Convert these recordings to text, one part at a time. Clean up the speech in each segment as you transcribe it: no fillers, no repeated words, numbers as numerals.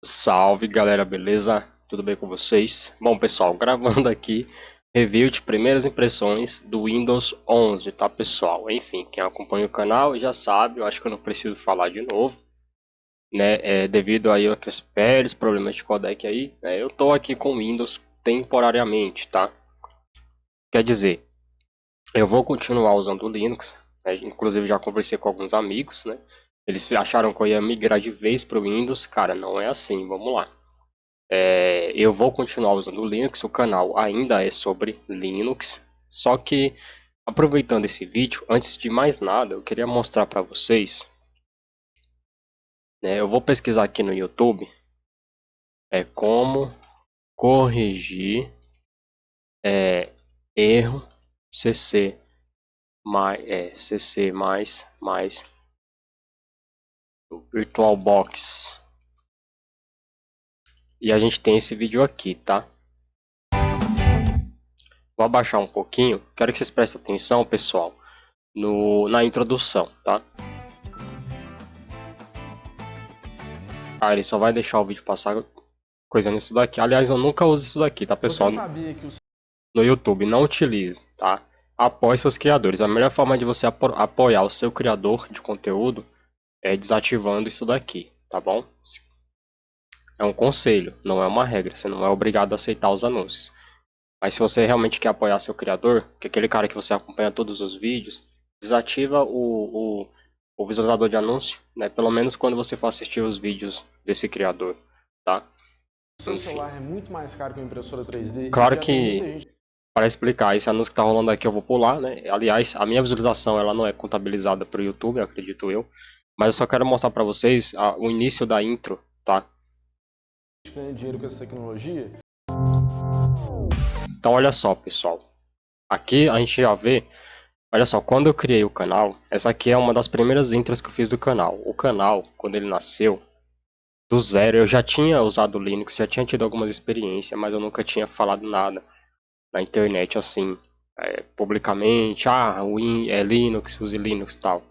Salve galera, beleza? Tudo bem com vocês? Bom pessoal, gravando aqui review de primeiras impressões do Windows 11, tá pessoal? Enfim, quem acompanha o canal já sabe, eu acho que eu não preciso falar de novo, né? Devido aí a crash problemas de codec aí, né? Eu tô aqui com o Windows temporariamente, tá? Quer dizer, eu vou continuar usando o Linux, né? Inclusive já conversei com alguns amigos, né? Eles acharam que eu ia migrar de vez para o Windows, cara, não é assim, vamos lá. Eu vou continuar usando o Linux, o canal ainda é sobre Linux, só que aproveitando esse vídeo, antes de mais nada, eu queria mostrar para vocês, né, eu vou pesquisar aqui no YouTube, como corrigir erro CC mais do VirtualBox. E a gente tem esse vídeo aqui, tá? Vou abaixar um pouquinho, quero que vocês prestem atenção, pessoal, na introdução, tá? Ele só vai deixar o vídeo passar coisa nisso daqui. Aliás, eu nunca uso isso daqui, tá pessoal? Você sabia que o No YouTube, não utilize, tá? Apoie seus criadores. A melhor forma de você apoiar o seu criador de conteúdo é desativando isso daqui, tá bom? É um conselho, não é uma regra. Você não é obrigado a aceitar os anúncios. Mas se você realmente quer apoiar seu criador, que é aquele cara que você acompanha todos os vídeos, desativa o visualizador de anúncio, né? Pelo menos quando você for assistir os vídeos desse criador, tá? seu Enfim. celular é muito mais caro que uma impressora 3D e Claro já tem muita que, gente para explicar, esse anúncio que tá rolando aqui eu vou pular, né? Aliás, a minha visualização ela não é contabilizada para o YouTube, acredito eu. Mas eu só quero mostrar para vocês o início da intro, tá? ganhando dinheiro com essa tecnologia. Então olha só, pessoal. Aqui a gente já vê, olha só, quando eu criei o canal, essa aqui é uma das primeiras intros que eu fiz do canal. O canal, quando ele nasceu, do zero, eu já tinha usado o Linux, já tinha tido algumas experiências, mas eu nunca tinha falado nada na internet assim, publicamente, Linux, use Linux e tal.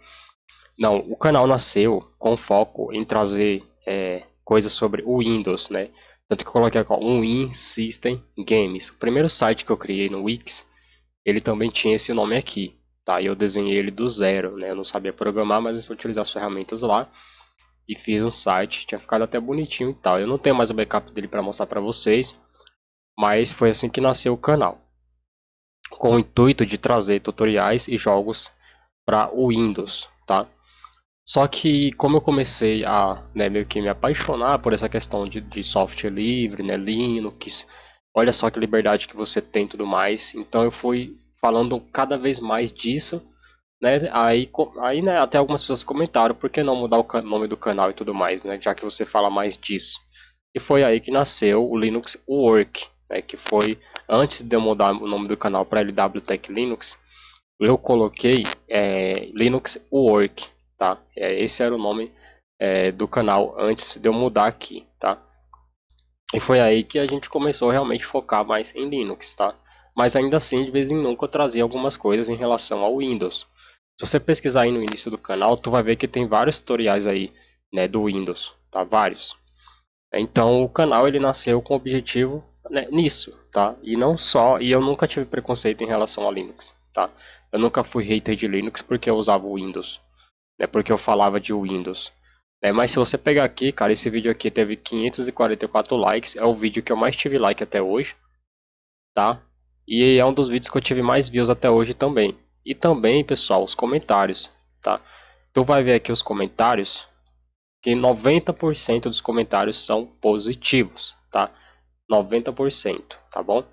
Não, o canal nasceu com foco em trazer coisas sobre o Windows, né? Tanto que eu coloquei aqui, ó, um Win System Games. O primeiro site que eu criei no Wix, ele também tinha esse nome aqui, tá? E eu desenhei ele do zero, né? Eu não sabia programar, mas eu utilizei as ferramentas lá e fiz um site. Tinha ficado até bonitinho e tal. Eu não tenho mais o backup dele para mostrar para vocês, mas foi assim que nasceu o canal, com o intuito de trazer tutoriais e jogos para o Windows, tá? Só que como eu comecei a, né, meio que me apaixonar por essa questão de software livre, né, Linux, olha só que liberdade que você tem e tudo mais, então eu fui falando cada vez mais disso, né, aí né, até algumas pessoas comentaram, por que não mudar o nome do canal e tudo mais, né, já que você fala mais disso. E foi aí que nasceu o Linux Work, né, que foi antes de eu mudar o nome do canal para LW Tech Linux, eu coloquei Linux Work, tá? Esse era o nome do canal antes de eu mudar aqui, tá? E foi aí que a gente começou a realmente focar mais em Linux, tá? Mas ainda assim, de vez em nunca eu trazia algumas coisas em relação ao Windows. Se você pesquisar aí no início do canal, tu vai ver que tem vários tutoriais aí, né, do Windows, tá? Vários. Então o canal ele nasceu com o objetivo, né, nisso, tá? E não só, e eu nunca tive preconceito em relação a Linux, tá? Eu nunca fui hater de Linux porque eu usava o Windows, né? Porque eu falava de Windows. Mas se você pegar aqui, cara, esse vídeo aqui teve 544 likes, é o vídeo que eu mais tive like até hoje, tá? E é um dos vídeos que eu tive mais views até hoje também. E também, pessoal, os comentários, tá? Tu vai ver aqui os comentários, que 90% dos comentários são positivos, tá? 90%, tá bom?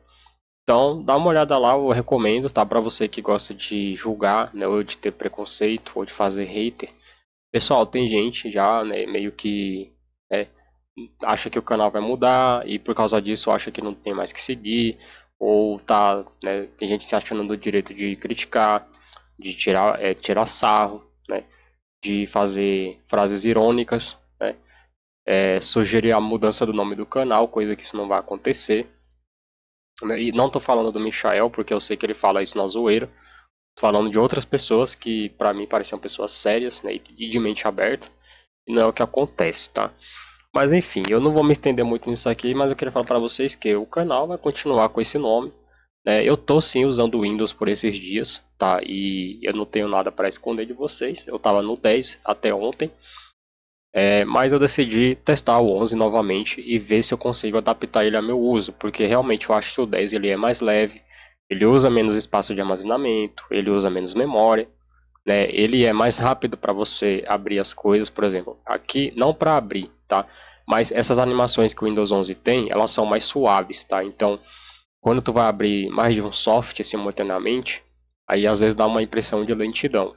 Então, dá uma olhada lá, eu recomendo, tá? Para você que gosta de julgar, né, ou de ter preconceito, ou de fazer hater. Pessoal, tem gente já, né, meio que acha que o canal vai mudar e por causa disso acha que não tem mais que seguir, ou tá, né, tem gente se achando do direito de criticar, de tirar sarro, né, de fazer frases irônicas, né, sugerir a mudança do nome do canal, coisa que isso não vai acontecer. E não tô falando do Michael, porque eu sei que ele fala isso na zoeira. Tô falando de outras pessoas que pra mim pareciam pessoas sérias, né, e de mente aberta. E não é o que acontece, tá? Mas enfim, eu não vou me estender muito nisso aqui, mas eu queria falar para vocês que o canal vai continuar com esse nome. Eu tô sim usando o Windows por esses dias, tá? E eu não tenho nada para esconder de vocês. Eu tava no 10 até ontem, mas eu decidi testar o 11 novamente e ver se eu consigo adaptar ele ao meu uso, porque realmente eu acho que o 10 ele é mais leve, ele usa menos espaço de armazenamento, ele usa menos memória, né? Ele é mais rápido para você abrir as coisas, por exemplo, aqui não para abrir, tá? Mas essas animações que o Windows 11 tem, elas são mais suaves, tá? Então, quando tu vai abrir mais de um software simultaneamente, aí às vezes dá uma impressão de lentidão,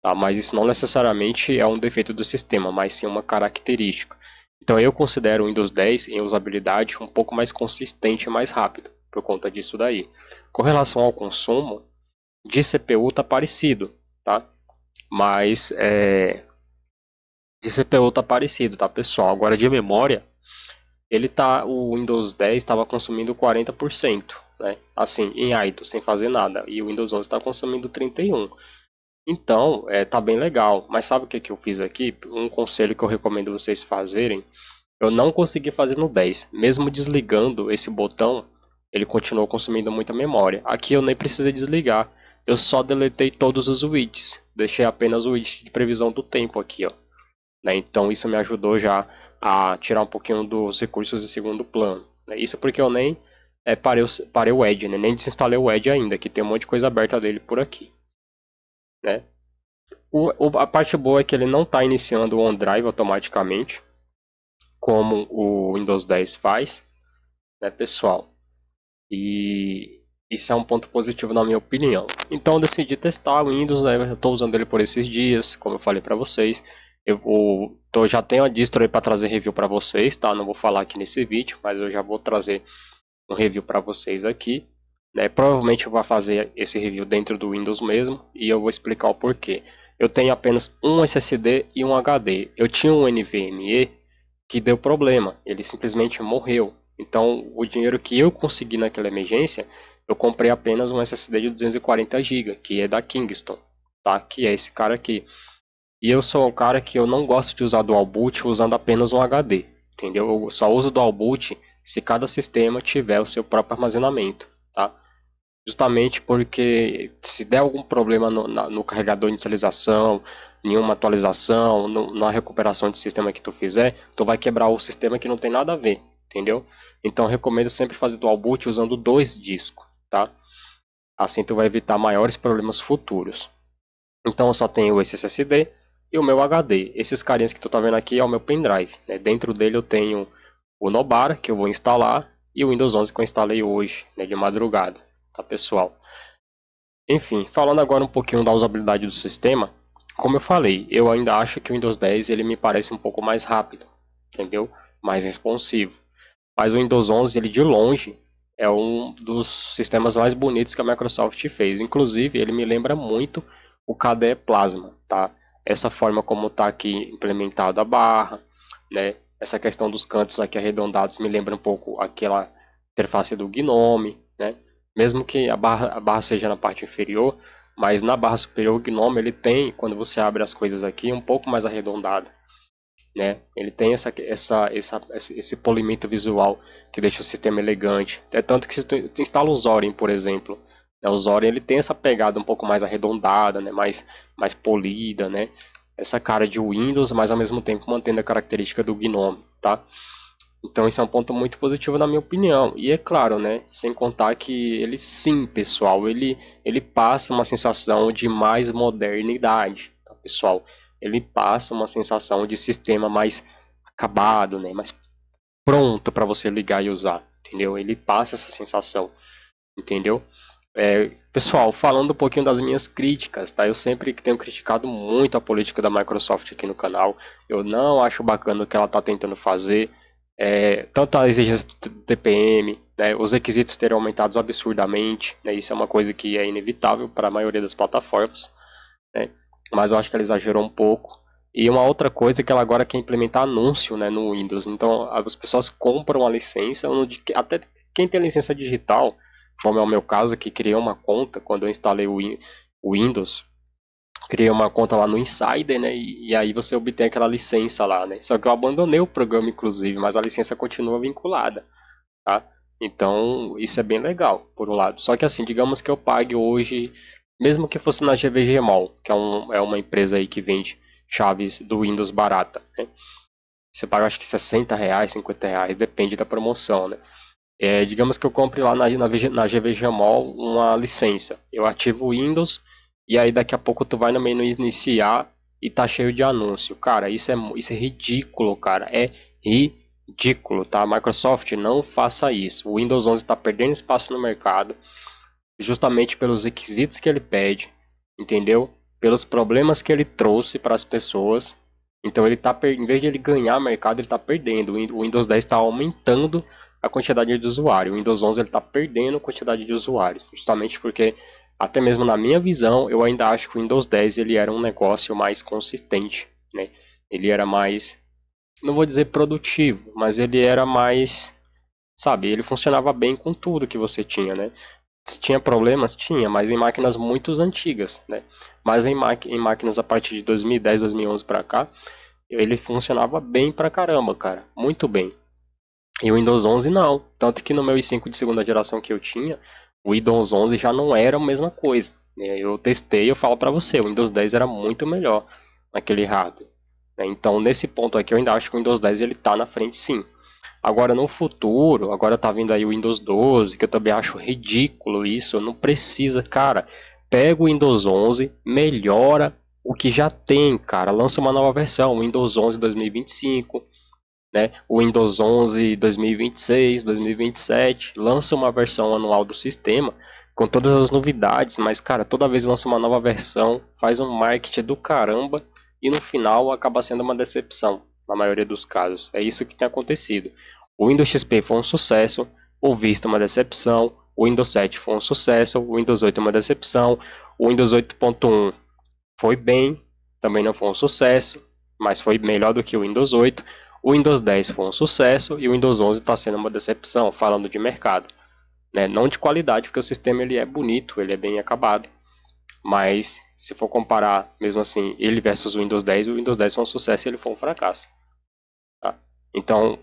tá? Mas isso não necessariamente é um defeito do sistema, mas sim uma característica. Então eu considero o Windows 10 em usabilidade um pouco mais consistente e mais rápido, por conta disso daí. Com relação ao consumo, de CPU tá parecido, tá? Mas de CPU tá parecido, tá, pessoal? Agora de memória, o Windows 10 estava consumindo 40%, né? Assim, em idle, sem fazer nada. E o Windows 11 está consumindo 31%. Então, tá bem legal. Mas sabe o que eu fiz aqui? Um conselho que eu recomendo vocês fazerem. Eu não consegui fazer no 10. Mesmo desligando esse botão, ele continuou consumindo muita memória. Aqui eu nem precisei desligar. Eu só deletei todos os widgets. Deixei apenas o widget de previsão do tempo aqui, ó. Né? Então isso me ajudou já a tirar um pouquinho dos recursos de segundo plano. Né? Isso porque eu nem parei o Edge, né? Nem desinstalei o Edge ainda, que tem um monte de coisa aberta dele por aqui. Né? A parte boa é que ele não está iniciando o OneDrive automaticamente, como o Windows 10 faz, né, pessoal? E isso é um ponto positivo na minha opinião. Então eu decidi testar o Windows, né? Eu estou usando ele por esses dias, como eu falei para vocês. Já tenho a distro aí para trazer review para vocês, tá? Não vou falar aqui nesse vídeo, mas eu já vou trazer um review para vocês aqui. Né? Provavelmente eu vou fazer esse review dentro do Windows mesmo e eu vou explicar o porquê. Eu tenho apenas um SSD e um HD. Eu tinha um NVMe que deu problema, ele simplesmente morreu. Então, o dinheiro que eu consegui naquela emergência, eu comprei apenas um SSD de 240 GB, que é da Kingston, tá? Que é esse cara aqui. E eu sou um cara que eu não gosto de usar dual boot usando apenas um HD, entendeu? Eu só uso dual boot se cada sistema tiver o seu próprio armazenamento, tá? Justamente porque se der algum problema no carregador de inicialização, nenhuma atualização, na recuperação de sistema que tu fizer, tu vai quebrar o sistema que não tem nada a ver, entendeu? Então eu recomendo sempre fazer dual boot usando dois discos, tá? Assim tu vai evitar maiores problemas futuros. Então eu só tenho esse SSD e o meu HD. Esses carinhas que tu tá vendo aqui é o meu pendrive, né? Dentro dele eu tenho o Nobara, que eu vou instalar, e o Windows 11 que eu instalei hoje, né, de madrugada, tá, pessoal? Enfim, falando agora um pouquinho da usabilidade do sistema, como eu falei, eu ainda acho que o Windows 10 ele me parece um pouco mais rápido, entendeu? Mais responsivo. Mas o Windows 11, ele de longe, é um dos sistemas mais bonitos que a Microsoft fez. Inclusive, ele me lembra muito o KDE Plasma, tá? Essa forma como está aqui implementada a barra, né? Essa questão dos cantos aqui arredondados me lembra um pouco aquela interface do Gnome, né? Mesmo que a barra seja na parte inferior, mas na barra superior o Gnome ele tem, quando você abre as coisas aqui, um pouco mais arredondado, né? Ele tem esse polimento visual que deixa o sistema elegante. É tanto que se tu instala o Zorin, por exemplo, né? O Zorin ele tem essa pegada um pouco mais arredondada, né? Mais polida, né? Essa cara de Windows, mas ao mesmo tempo mantendo a característica do Gnome, tá? Então isso é um ponto muito positivo na minha opinião. E é claro, né, sem contar que ele sim, pessoal, ele passa uma sensação de mais modernidade, tá, pessoal? Ele passa uma sensação de sistema mais acabado, né, mais pronto para você ligar e usar, entendeu? Ele passa essa sensação, entendeu? Pessoal, falando um pouquinho das minhas críticas, tá? Eu sempre tenho criticado muito a política da Microsoft aqui no canal. Eu não acho bacana o que ela está tentando fazer. Tanto a exigência do TPM, né, os requisitos terem aumentado absurdamente, né, isso é uma coisa que é inevitável para a maioria das plataformas, né, mas eu acho que ela exagerou um pouco. E uma outra coisa é que ela agora quer implementar anúncio, né, no Windows, então as pessoas compram a licença, até quem tem licença digital, como é o meu caso, que criou uma conta quando eu instalei o Windows, criei uma conta lá no Insider, né? E aí você obtém aquela licença lá, né? Só que eu abandonei o programa, inclusive, mas a licença continua vinculada, tá? Então, isso é bem legal, por um lado. Só que assim, digamos que eu pague hoje, mesmo que fosse na GVG Mall, que é uma empresa aí que vende chaves do Windows barata, né? Você paga acho que R$ 60, R$ 50, depende da promoção, né? Digamos que eu compre lá na GVG Mall uma licença. Eu ativo o Windows e aí daqui a pouco tu vai no menu iniciar e tá cheio de anúncio. Cara, isso é ridículo, cara. É ridículo, tá? Microsoft, não faça isso. O Windows 11 está perdendo espaço no mercado justamente pelos requisitos que ele pede, entendeu? Pelos problemas que ele trouxe para as pessoas. Então ele tá, em vez de ele ganhar mercado, ele está perdendo. O Windows 10 está aumentando a quantidade de usuários. O Windows 11 ele está perdendo a quantidade de usuários, justamente porque até mesmo na minha visão, eu ainda acho que o Windows 10 ele era um negócio mais consistente, né? Ele era mais, não vou dizer produtivo, mas ele era mais, sabe, ele funcionava bem com tudo que você tinha, né? Se tinha problemas? Tinha, mas em máquinas muito antigas, né? Mas em máquinas a partir de 2010, 2011 para cá, ele funcionava bem pra caramba, cara. Muito bem. E o Windows 11 não. Tanto que no meu i5 de segunda geração que eu tinha, o Windows 11 já não era a mesma coisa, né? Eu testei, eu falo pra você, o Windows 10 era muito melhor naquele hardware, né? Então, nesse ponto aqui, eu ainda acho que o Windows 10 ele tá na frente, sim. Agora no futuro, agora tá vindo aí o Windows 12, que eu também acho ridículo isso, não precisa, cara. Pega o Windows 11, melhora o que já tem, cara. Lança uma nova versão, Windows 11 2025, né? O Windows 11 2026, 2027, lança uma versão anual do sistema com todas as novidades, mas cara, toda vez lança uma nova versão, faz um marketing do caramba e no final acaba sendo uma decepção, na maioria dos casos. É isso que tem acontecido. O Windows XP foi um sucesso, o Vista uma decepção, o Windows 7 foi um sucesso, o Windows 8 uma decepção, o Windows 8.1 foi bem, também não foi um sucesso, mas foi melhor do que o Windows 8. O Windows 10 foi um sucesso e o Windows 11 está sendo uma decepção, falando de mercado, né? Não de qualidade, porque o sistema ele é bonito, ele é bem acabado, mas se for comparar mesmo assim ele versus o Windows 10 foi um sucesso e ele foi um fracasso, tá? Então,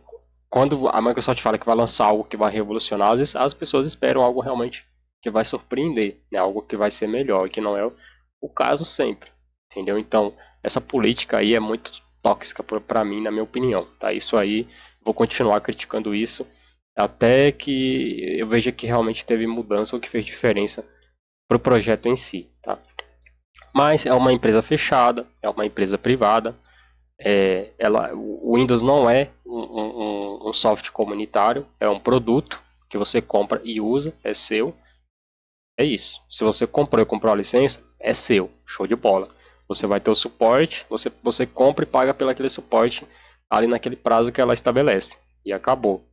quando a Microsoft fala que vai lançar algo que vai revolucionar, as pessoas esperam algo realmente que vai surpreender, né? Algo que vai ser melhor, e que não é o caso sempre, entendeu? Então, essa política aí é muito tóxica para mim, na minha opinião, tá? Isso aí, vou continuar criticando isso até que eu veja que realmente teve mudança ou que fez diferença para o projeto em si, tá? Mas é uma empresa fechada, é uma empresa privada, o Windows não é um software comunitário, é um produto que você compra e usa, é seu. É isso. Se você comprou a licença, é seu. Show de bola. Você vai ter o suporte, você compra e paga pelo aquele suporte ali naquele prazo que ela estabelece. E acabou.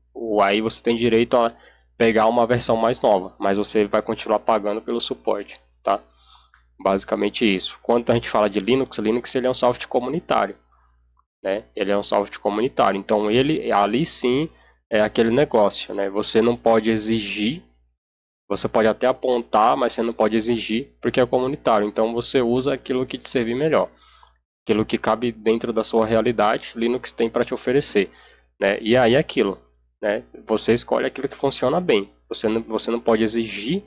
Aí você tem direito a pegar uma versão mais nova, mas você vai continuar pagando pelo suporte, tá? Basicamente isso. Quando a gente fala de Linux, Linux ele é um software comunitário, né? Ele é um software comunitário. Então ele ali sim é aquele negócio, né? Você não pode exigir, você pode até apontar, mas você não pode exigir porque é comunitário. Então você usa aquilo que te servir melhor, aquilo que cabe dentro da sua realidade. Linux tem para te oferecer, né? E aí é aquilo, né? Você escolhe aquilo que funciona bem. Você não pode exigir,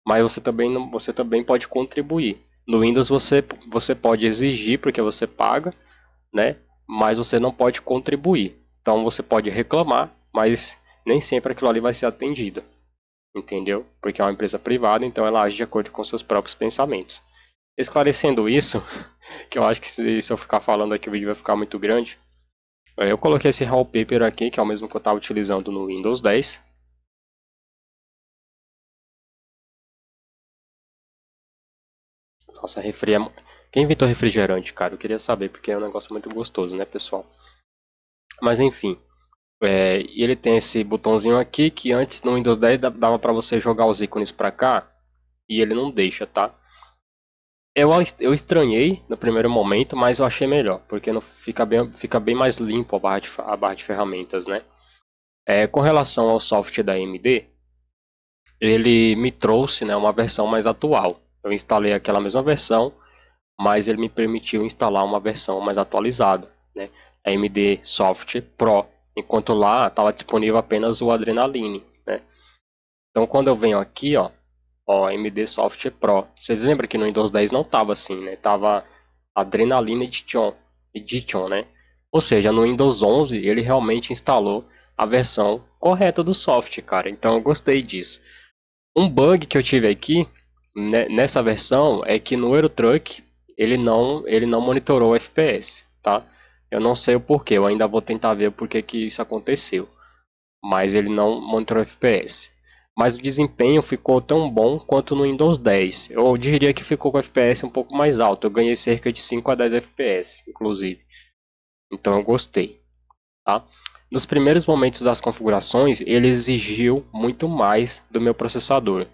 mas você também pode contribuir. No Windows você pode exigir porque você paga, né? Mas você não pode contribuir. Então você pode reclamar, mas nem sempre aquilo ali vai ser atendido, entendeu? Porque é uma empresa privada, então ela age de acordo com seus próprios pensamentos. Esclarecendo isso, que eu acho que se eu ficar falando aqui o vídeo vai ficar muito grande, eu coloquei esse wallpaper aqui, que é o mesmo que eu estava utilizando no Windows 10. Nossa, quem inventou refrigerante, cara? Eu queria saber, porque é um negócio muito gostoso, né, pessoal? Mas enfim, e ele tem esse botãozinho aqui que antes no Windows 10 dava para você jogar os ícones para cá e ele não deixa, tá? Eu estranhei no primeiro momento, mas eu achei melhor, porque não fica bem mais limpo a barra de ferramentas, né? Com relação ao software da AMD, ele me trouxe, né, uma versão mais atual. Eu instalei aquela mesma versão, mas ele me permitiu instalar uma versão mais atualizada, né? AMD Soft Pro, enquanto lá estava disponível apenas o Adrenaline, né? Então quando eu venho aqui, ó, AMD Soft Pro, vocês lembram que no Windows 10 não tava assim, né? Tava Adrenaline Edition, né? Ou seja, no Windows 11 ele realmente instalou a versão correta do soft, cara. Então eu gostei disso. Um bug que eu tive aqui nessa versão é que no Euro Truck ele não monitorou o FPS, tá? Eu não sei o porquê, eu ainda vou tentar ver por que que isso aconteceu, mas ele não monitorou o FPS. Mas o desempenho ficou tão bom quanto no Windows 10. Eu diria que ficou com o FPS um pouco mais alto. Eu ganhei cerca de 5 a 10 FPS, inclusive. Então eu gostei, tá? Nos primeiros momentos das configurações, ele exigiu muito mais do meu processador.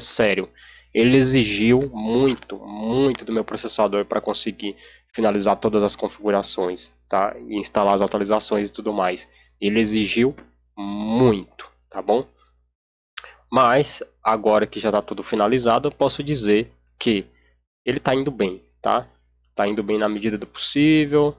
Sério, ele exigiu muito, muito do meu processador para conseguir finalizar todas as configurações, tá? E instalar as atualizações e tudo mais. Ele exigiu muito, tá bom? Mas agora que já está tudo finalizado, eu posso dizer que ele está indo bem, tá? Está indo bem na medida do possível.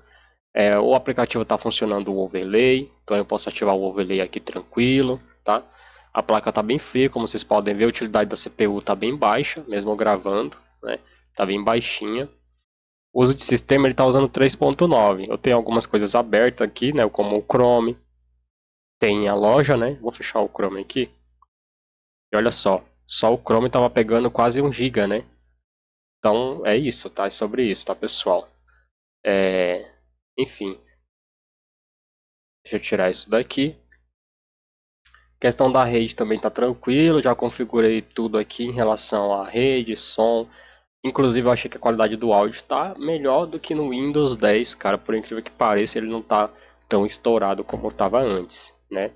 O aplicativo está funcionando o overlay, então eu posso ativar o overlay aqui tranquilo, tá? A placa está bem fria, como vocês podem ver, a utilidade da CPU está bem baixa, mesmo gravando, né? Está bem baixinha. O uso de sistema ele está usando 3.9. Eu tenho algumas coisas abertas aqui, né? Como o Chrome, tem a loja, né? Vou fechar o Chrome aqui. E olha só o Chrome estava pegando quase 1 GB, né? Então é isso, tá? É sobre isso, tá, pessoal? Enfim, deixa eu tirar isso daqui. Questão da rede também está tranquilo, já configurei tudo aqui em relação à rede, som. Inclusive eu achei que a qualidade do áudio está melhor do que no Windows 10, cara, por incrível que pareça, ele não está tão estourado como estava antes, né?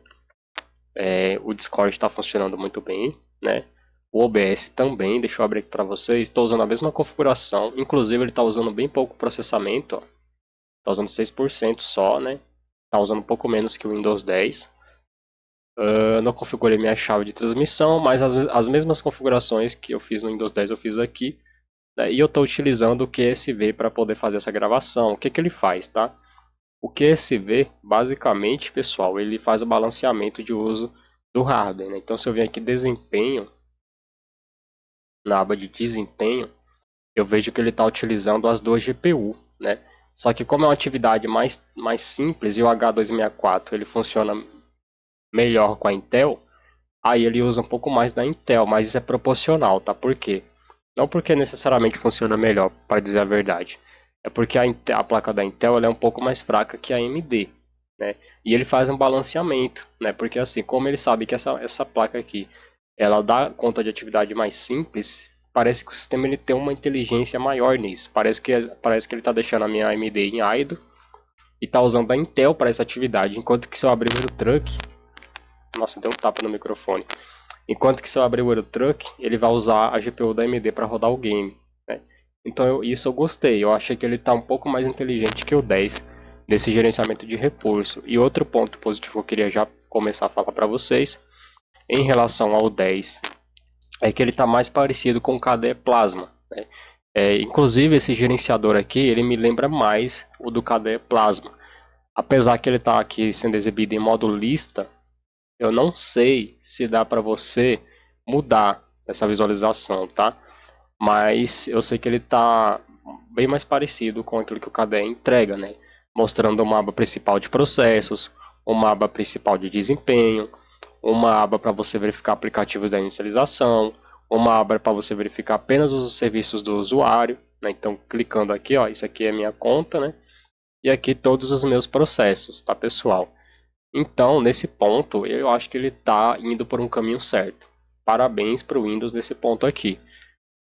O Discord está funcionando muito bem, né? O OBS também, deixa eu abrir aqui para vocês, estou usando a mesma configuração, inclusive ele está usando bem pouco processamento, está usando 6% só, né? Está usando um pouco menos que o Windows 10. Não configurei minha chave de transmissão, mas as mesmas configurações que eu fiz no Windows 10 eu fiz aqui, né? E eu estou utilizando o QSV para poder fazer essa gravação. O que ele faz, tá? O QSV, basicamente, pessoal, ele faz o balanceamento de uso do hardware, né? Então se eu vier aqui desempenho, na aba de desempenho, eu vejo que ele está utilizando as duas GPU, né? Só que como é uma atividade mais simples e o H264 ele funciona melhor com a Intel, aí ele usa um pouco mais da Intel, mas isso é proporcional, tá? Por quê? Não porque necessariamente funciona melhor, para dizer a verdade. É porque a placa da Intel ela é um pouco mais fraca que a AMD, né? E ele faz um balanceamento, né? Porque assim, como ele sabe que essa placa aqui, ela dá conta de atividade mais simples, parece que o sistema ele tem uma inteligência maior nisso. Parece que ele está deixando a minha AMD em idle e está usando a Intel para essa atividade, enquanto que se eu abrir o Truck, nossa, deu um tapa no microfone. Enquanto que se eu abrir o Eurotruck, ele vai usar a GPU da AMD para rodar o game, né? Então isso eu gostei, eu achei que ele está um pouco mais inteligente que o 10 nesse gerenciamento de recurso. E outro ponto positivo que eu queria já começar a falar para vocês, em relação ao 10, é que ele está mais parecido com o KDE Plasma, né? Inclusive esse gerenciador aqui, ele me lembra mais o do KDE Plasma. Apesar que ele está aqui sendo exibido em modo lista, eu não sei se dá para você mudar essa visualização, tá? Mas eu sei que ele está bem mais parecido com aquilo que o KDE entrega, né? Mostrando uma aba principal de processos, uma aba principal de desempenho, uma aba para você verificar aplicativos da inicialização, uma aba para você verificar apenas os serviços do usuário, né? Então, clicando aqui, ó, isso aqui é minha conta, né? E aqui todos os meus processos, tá, pessoal? Então, nesse ponto, eu acho que ele está indo por um caminho certo. Parabéns para o Windows nesse ponto aqui,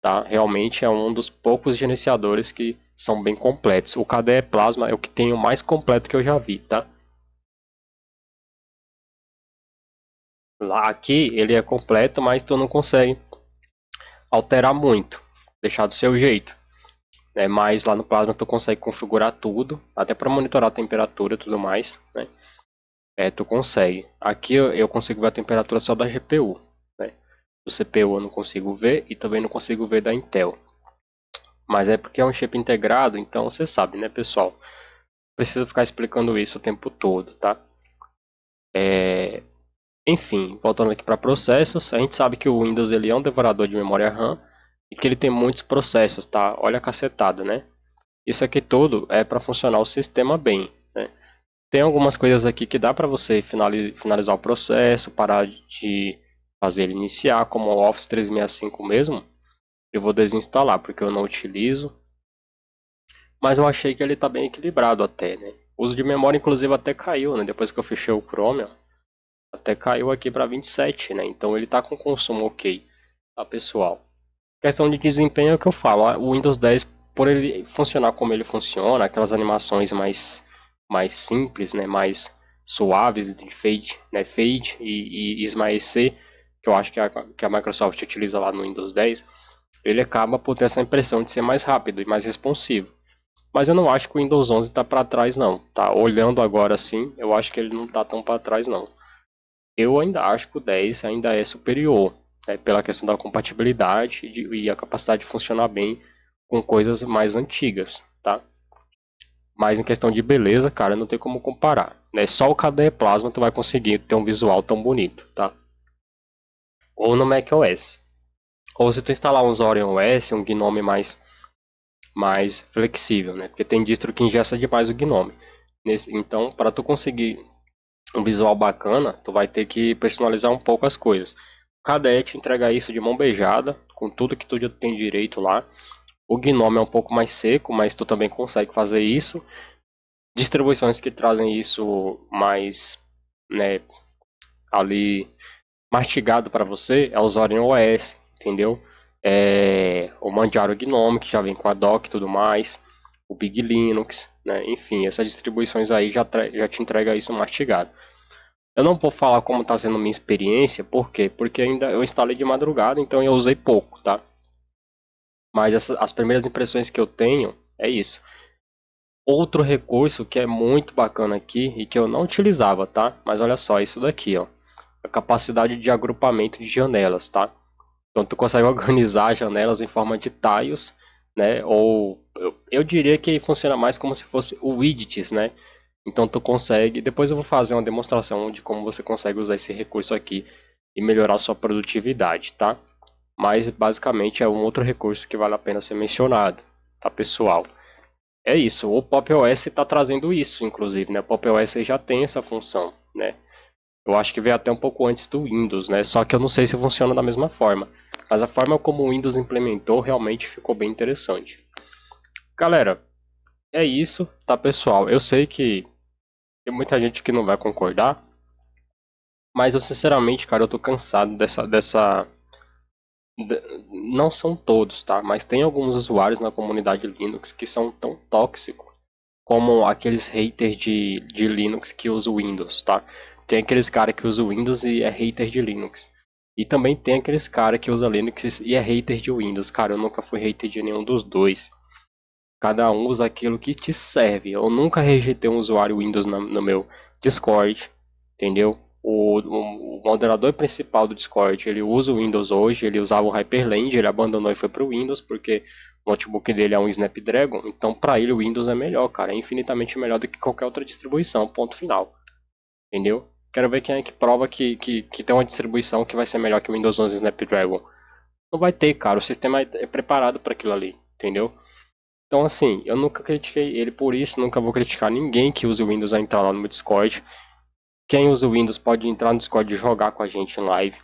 tá? Realmente é um dos poucos gerenciadores que são bem completos. O KDE Plasma é o que tem o mais completo que eu já vi, tá? Lá aqui ele é completo, mas tu não consegue alterar muito, deixar do seu jeito. Mas lá no Plasma tu consegue configurar tudo, até para monitorar a temperatura e tudo mais, né? Tu consegue. Aqui eu consigo ver a temperatura só da GPU, né? Do CPU eu não consigo ver e também não consigo ver da Intel. Mas é porque é um chip integrado, então você sabe, né, pessoal? Preciso ficar explicando isso o tempo todo, tá? Enfim, voltando aqui para processos, a gente sabe que o Windows ele é um devorador de memória RAM e que ele tem muitos processos, tá? Olha a cacetada, né? Isso aqui tudo é para funcionar o sistema bem, né? Tem algumas coisas aqui que dá para você finalizar o processo, parar de fazer ele iniciar, como o Office 365 mesmo. Eu vou desinstalar porque eu não utilizo, mas eu achei que ele está bem equilibrado até, né? O uso de memória inclusive até caiu, né? Depois que eu fechei o Chrome, ó, até caiu aqui para 27, né? Então ele está com consumo ok, tá, pessoal? Questão de desempenho é o que eu falo. O Windows 10, por ele funcionar como ele funciona, aquelas animações mais simples, né, mais suaves de fade, né, fade e esmaecer, que eu acho que a Microsoft utiliza lá no Windows 10, ele acaba por ter essa impressão de ser mais rápido e mais responsivo. Mas eu não acho que o Windows 11 está para trás não, tá? Olhando agora assim, eu acho que ele não está tão para trás não. Eu ainda acho que o 10 ainda é superior, né, pela questão da compatibilidade e a capacidade de funcionar bem com coisas mais antigas, tá? Mas em questão de beleza, cara, não tem como comparar, né? Só o KDE Plasma tu vai conseguir ter um visual tão bonito, tá? Ou no macOS. Ou se tu instalar um Zorin OS, um Gnome mais flexível, né? Porque tem distro que ingessa demais o Gnome. Então, para tu conseguir um visual bacana, tu vai ter que personalizar um pouco as coisas. Cada te entrega isso de mão beijada, com tudo que tu já tem direito lá. O Gnome é um pouco mais seco, mas tu também consegue fazer isso. Distribuições que trazem isso mais, né, ali mastigado para você é o Zorin OS, entendeu? O Manjaro Gnome, que já vem com a dock e tudo mais. O Big Linux, né? Enfim, essas distribuições aí já te entrega isso mastigado. Eu não vou falar como está sendo minha experiência, por quê? Porque ainda eu instalei de madrugada, então eu usei pouco, tá? Mas as primeiras impressões que eu tenho é isso. Outro recurso que é muito bacana aqui e que eu não utilizava, tá? Mas olha só, isso daqui, ó. A capacidade de agrupamento de janelas, tá? Então tu consegue organizar as janelas em forma de tiles, né? Ou eu diria que funciona mais como se fosse o widgets, né? Então tu consegue, depois eu vou fazer uma demonstração de como você consegue usar esse recurso aqui e melhorar sua produtividade, tá? Mas basicamente é um outro recurso que vale a pena ser mencionado, tá, pessoal? É isso, o Pop! OS está trazendo isso, inclusive, né? O Pop! OS já tem essa função, né? Eu acho que veio até um pouco antes do Windows, né? Só que eu não sei se funciona da mesma forma. Mas a forma como o Windows implementou realmente ficou bem interessante. Galera, é isso, tá, pessoal? Eu sei que tem muita gente que não vai concordar, mas eu sinceramente, cara, eu tô cansado não são todos, tá? Mas tem alguns usuários na comunidade Linux que são tão tóxicos como aqueles haters de Linux que usam Windows, tá? Tem aqueles cara que usam Windows e é hater de Linux. E também tem aqueles cara que usa Linux e é hater de Windows. Cara, eu nunca fui hater de nenhum dos dois. Cada um usa aquilo que te serve. Eu nunca rejeitei um usuário Windows no meu Discord, entendeu? O moderador principal do Discord, ele usa o Windows hoje, ele usava o Hyperland, ele abandonou e foi para o Windows porque o notebook dele é um Snapdragon, então para ele o Windows é melhor, cara, é infinitamente melhor do que qualquer outra distribuição, ponto final, entendeu? Quero ver quem é que prova que tem uma distribuição que vai ser melhor que o Windows 11 Snapdragon. Não vai ter, cara, o sistema é preparado para aquilo ali, entendeu? Então, assim, eu nunca critiquei ele por isso, nunca vou criticar ninguém que use o Windows a entrar lá no meu Discord. Quem usa o Windows pode entrar no Discord e jogar com a gente em live.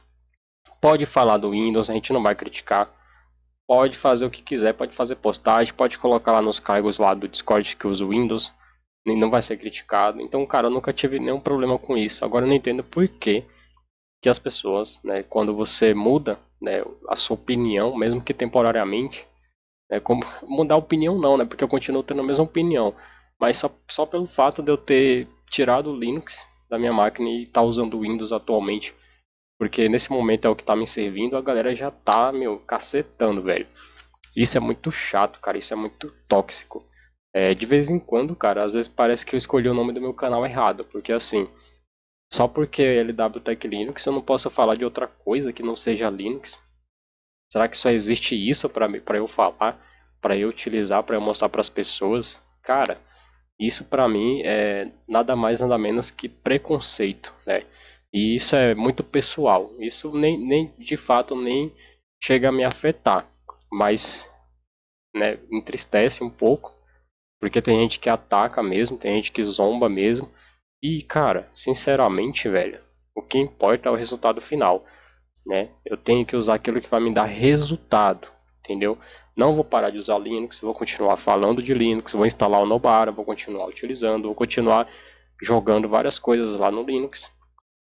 Pode falar do Windows, a gente não vai criticar. Pode fazer o que quiser, pode fazer postagem, pode colocar lá nos cargos lá do Discord que usa o Windows. E não vai ser criticado. Então, cara, eu nunca tive nenhum problema com isso. Agora eu não entendo por que as pessoas, né, quando você muda, né, a sua opinião, mesmo que temporariamente, como mudar a opinião não, né? Porque eu continuo tendo a mesma opinião. Mas só pelo fato de eu ter tirado o Linux da minha máquina e estar usando o Windows atualmente. Porque nesse momento é o que tá me servindo, a galera já tá, meu, cacetando, velho. Isso é muito chato, cara. Isso é muito tóxico. De vez em quando, cara, às vezes parece que eu escolhi o nome do meu canal errado. Porque assim, só porque é LW Tech Linux eu não posso falar de outra coisa que não seja Linux. Será que só existe isso pra eu falar? para eu utilizar, para eu mostrar para as pessoas, cara, isso para mim é nada mais nada menos que preconceito, né? E isso é muito pessoal. Isso nem de fato nem chega a me afetar, mas, né, entristece um pouco, porque tem gente que ataca mesmo, tem gente que zomba mesmo. E, cara, sinceramente, velho, o que importa é o resultado final, né? Eu tenho que usar aquilo que vai me dar resultado, entendeu? Não vou parar de usar Linux, vou continuar falando de Linux, vou instalar o Nobara, vou continuar utilizando, vou continuar jogando várias coisas lá no Linux,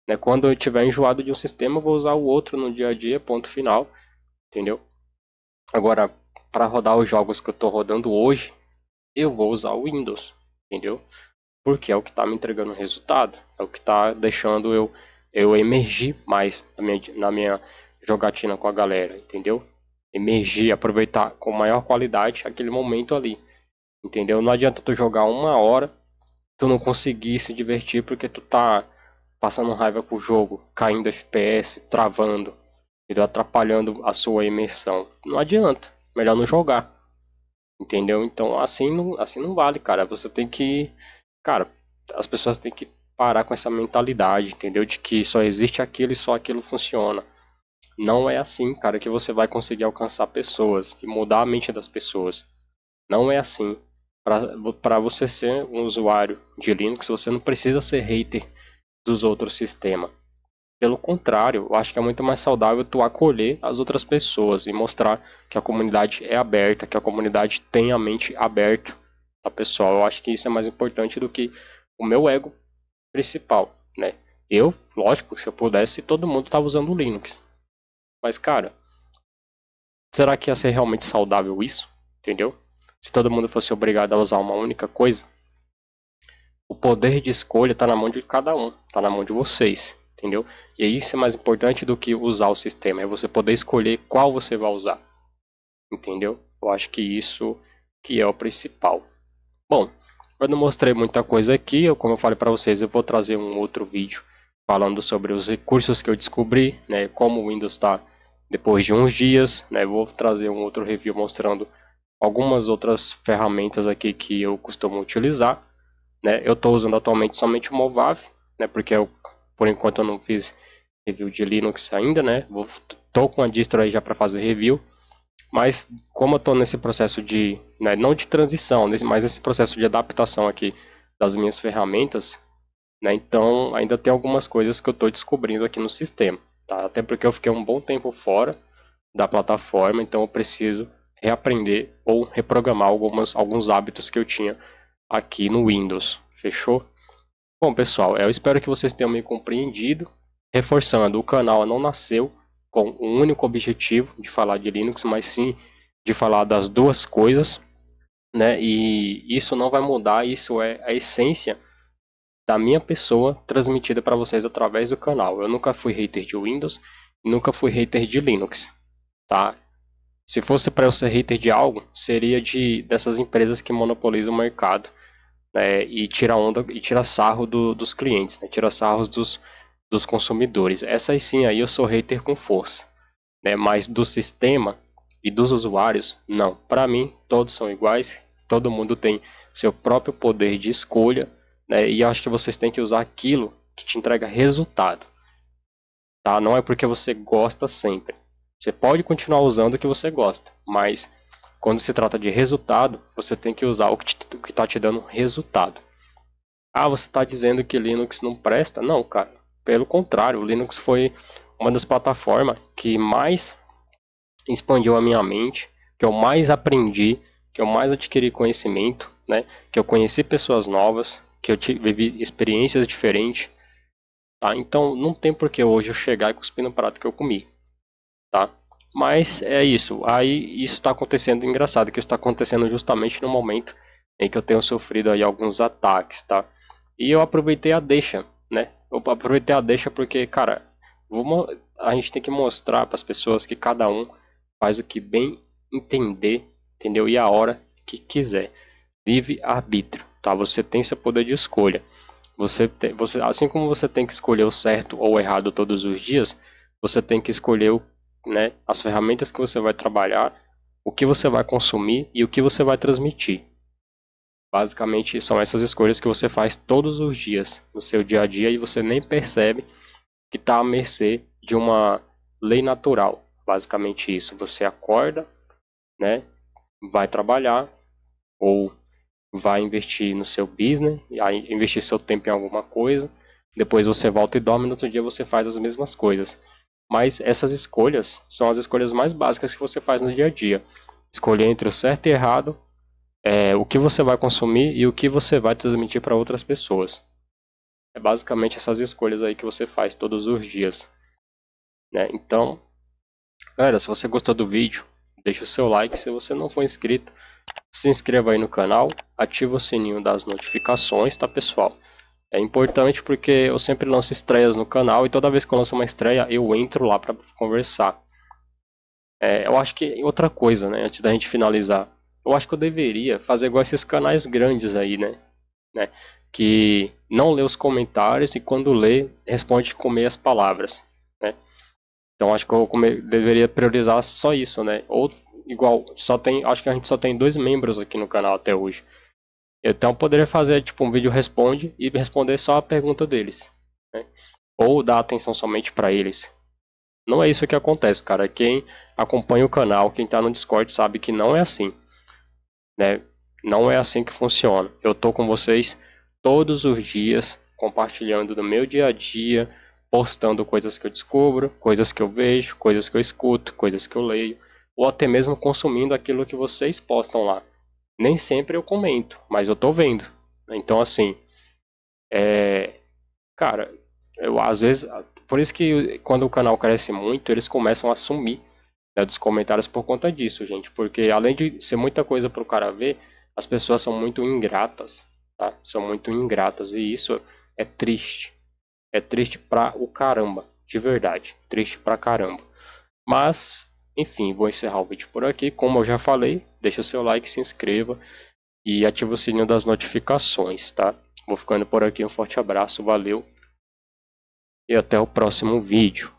né? Quando eu tiver enjoado de um sistema, eu vou usar o outro no dia a dia, ponto final, entendeu? Agora, para rodar os jogos que eu estou rodando hoje, eu vou usar o Windows, entendeu? Porque é o que está me entregando resultado, é o que está deixando eu emergir mais na minha jogatina com a galera, entendeu? Emergir, aproveitar com maior qualidade aquele momento ali, entendeu? Não adianta tu jogar 1 hora, tu não conseguir se divertir porque tu tá passando raiva com o jogo, caindo FPS, travando, entendeu? Atrapalhando a sua imersão. Não adianta, melhor não jogar, entendeu? Então assim não vale, cara. Você tem que, cara, as pessoas têm que parar com essa mentalidade, entendeu? De que só existe aquilo e só aquilo funciona. Não é assim, cara, que você vai conseguir alcançar pessoas e mudar a mente das pessoas. Não é assim. Para você ser um usuário de Linux, você não precisa ser hater dos outros sistemas. Pelo contrário, eu acho que é muito mais saudável tu acolher as outras pessoas e mostrar que a comunidade é aberta, que a comunidade tem a mente aberta, tá, pessoal? Eu acho que isso é mais importante do que o meu ego principal, né? Eu, lógico, se eu pudesse, todo mundo tava usando o Linux. Mas, cara, será que ia ser realmente saudável isso? Entendeu? Se todo mundo fosse obrigado a usar uma única coisa, o poder de escolha está na mão de cada um, está na mão de vocês, entendeu? E isso é mais importante do que usar o sistema, é você poder escolher qual você vai usar, entendeu? Eu acho que isso que é o principal. Bom, eu não mostrei muita coisa aqui, como eu falei para vocês, eu vou trazer um outro vídeo falando sobre os recursos que eu descobri, né, como o Windows está depois de uns dias, né, vou trazer um outro review mostrando algumas outras ferramentas aqui que eu costumo utilizar, né? Eu estou usando atualmente somente o Movave, né, porque por enquanto eu não fiz review de Linux ainda, né, tô com a distro aí já para fazer review, mas como eu estou nesse processo de, né, não de transição, mas nesse processo de adaptação aqui das minhas ferramentas, né, então ainda tem algumas coisas que eu estou descobrindo aqui no sistema, tá? Até porque eu fiquei um bom tempo fora da plataforma, então eu preciso reaprender ou reprogramar alguns hábitos que eu tinha aqui no Windows. Fechou? Bom, pessoal, eu espero que vocês tenham me compreendido. Reforçando, o canal não nasceu com o único objetivo de falar de Linux, mas sim de falar das duas coisas, né? E isso não vai mudar, isso é a essência da minha pessoa transmitida para vocês através do canal. Eu nunca fui hater de Windows, nunca fui hater de Linux, tá? Se fosse para eu ser hater de algo, seria dessas empresas que monopolizam o mercado, né, e tira onda e tira sarro dos clientes, né, tira sarros dos consumidores. Essas sim aí eu sou hater com força, né, mas do sistema e dos usuários, não. Para mim, todos são iguais, todo mundo tem seu próprio poder de escolha, né, e acho que vocês têm que usar aquilo que te entrega resultado. Tá? Não é porque você gosta sempre. Você pode continuar usando o que você gosta, mas quando se trata de resultado, você tem que usar o que está te dando resultado. Ah, você está dizendo que Linux não presta? Não, cara. Pelo contrário, o Linux foi uma das plataformas que mais expandiu a minha mente, que eu mais aprendi, que eu mais adquiri conhecimento, né? Que eu conheci pessoas novas, que eu vivi experiências diferentes. Tá? Então não tem por que hoje eu chegar e cuspir no prato que eu comi, tá? Mas é isso. Aí isso está acontecendo, engraçado, que está acontecendo justamente no momento em que eu tenho sofrido aí alguns ataques, tá? E eu aproveitei a deixa, né? Eu aproveitei a deixa porque, cara, a gente tem que mostrar para as pessoas que cada um faz o que bem entender, entendeu? E a hora que quiser. Livre arbítrio, tá? Você tem seu poder de escolha. Assim como você tem que escolher o certo ou o errado todos os dias, você tem que escolher, né, as ferramentas que você vai trabalhar o que você vai consumir e o que você vai transmitir. Basicamente são essas escolhas que você faz todos os dias no seu dia a dia e você nem percebe que está à mercê de uma lei natural. Basicamente isso, você acorda, né, vai trabalhar ou vai investir no seu business, aí investir seu tempo em alguma coisa, depois você volta e dorme, no outro dia você faz as mesmas coisas. Mas essas escolhas são as escolhas mais básicas que você faz no dia a dia. Escolher entre o certo e errado, o que você vai consumir e o que você vai transmitir para outras pessoas. É basicamente essas escolhas aí que você faz todos os dias, né? Então, galera, se você gostou do vídeo, deixa o seu like. Se você não for inscrito, se inscreva aí no canal, ativa o sininho das notificações, tá, pessoal? É importante porque eu sempre lanço estreias no canal e toda vez que eu lanço uma estreia eu entro lá para conversar. Eu acho que outra coisa, né, antes da gente finalizar, eu acho que eu deveria fazer igual esses canais grandes aí, né, que não lê os comentários e quando lê responde com meias palavras, né? Então acho que eu deveria priorizar só isso, né? Ou igual acho que a gente só tem 2 membros aqui no canal até hoje. Então poderia fazer tipo um vídeo responde e responder só a pergunta deles, né? Ou dar atenção somente para eles. Não é isso que acontece, cara. Quem acompanha o canal, quem tá no Discord sabe que não é assim, né? Não é assim que funciona. Eu tô com vocês todos os dias, compartilhando do meu dia a dia, postando coisas que eu descubro, coisas que eu vejo, coisas que eu escuto, coisas que eu leio, ou até mesmo consumindo aquilo que vocês postam lá. Nem sempre eu comento, mas eu tô vendo. Então, assim, cara, eu às vezes. Por isso que quando o canal cresce muito, eles começam a sumir, né, dos comentários por conta disso, gente. Porque além de ser muita coisa pro cara ver, as pessoas são muito ingratas, tá? São muito ingratas e isso é triste. É triste pra o caramba, de verdade. Triste pra caramba. Mas, enfim, vou encerrar o vídeo por aqui. Como eu já falei, deixa o seu like, se inscreva e ativa o sininho das notificações, tá? Vou ficando por aqui, um forte abraço, valeu e até o próximo vídeo.